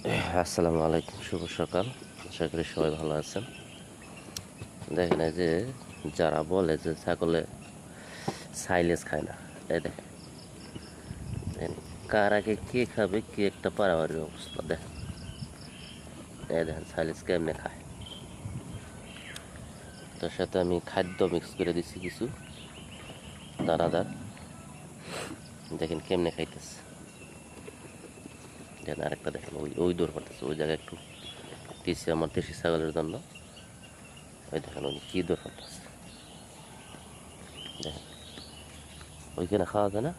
আসসালামু আলাইকুম, শুভ সকাল। আশা করি সবাই ভালো আছেন। দেখেন, এই যে যারা বলে যে ছাগলে সাইলেজ খায় না, এই দেখেন কার আগে কে খাবে, কি একটা পারাবারের অবস্থা। দেখেন, এই দেখেন সাইলেজ কেমনে খায়। তার সাথে আমি খাদ্য মিক্স করে দিচ্ছি কিছু দানাদার। দেখেন কেমনে খাইতেছে। দেখেন আরেকটা দেখেন, ওই ওই দৌড় করতেছে, ওই জায়গায় একটু দিচ্ছি আমার দেশি ছাগলের জন্য। ওই দেখেন উনি কি দৌড় করতেছে। দেখেন ওইখানে খাওয়া যায় না।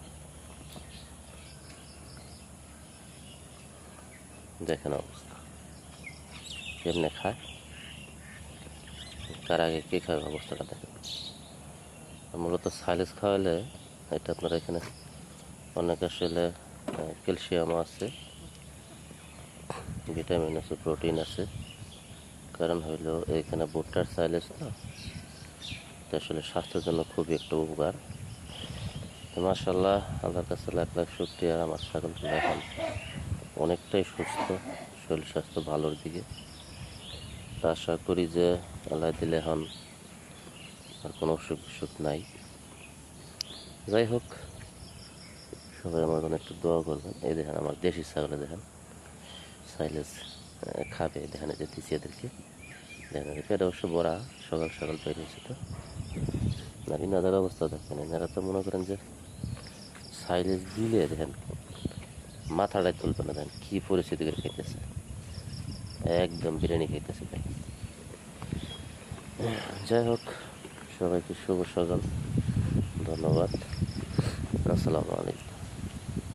দেখেন অবস্থা কেমনে খায়, কার আগে কে খাবে, অবস্থাটা দেখেন। মূলত সাইলেজ খাওয়ালে এটা আপনার এখানে অনেক আসলে ক্যালসিয়াম আছে, ভিটামিন আছে, প্রোটিন আছে। কারণ হইলো এখানে ভুট্টার সাইলেজ তো, এটা আসলে স্বাস্থ্যের জন্য খুবই একটা উপকার। মাশাআল্লাহ, আল্লাহর কাছে লাখ লাখ শুকরিয়া। আমার ছাগলগুলো এখন অনেকটাই সুস্থ, শরীর স্বাস্থ্য ভালোর দিকে। তা আশা করি যে আল্লাহ দিলে এখন আর কোনো অসুখ বিসুখ নাই। যাই হোক, সবাই আমার জন্য একটু দোয়া করবেন। এই দেখেন আমার দেশি ছাগলে দেখেন সাইলেজ খাবে। দেখেন এই যে দিচ্ছি এদেরকে। দেখেন পেট অবশ্য ভরা, সকাল সকাল বের হয়েছে তো। আর ইনাদের অবস্থা দেখেন, এনারা তো মনে করেন যে সাইলেজ দিলে দেখেন মাথাটাই তুলবে না। দেখেন কী পরিস্থিতি করে খাইতেছে, একদম বিরিয়ানি খাইতেছে দেখেন। যাই হোক, সবাইকে শুভ সকাল, ধন্যবাদ, আসসালামু আলাইকুম।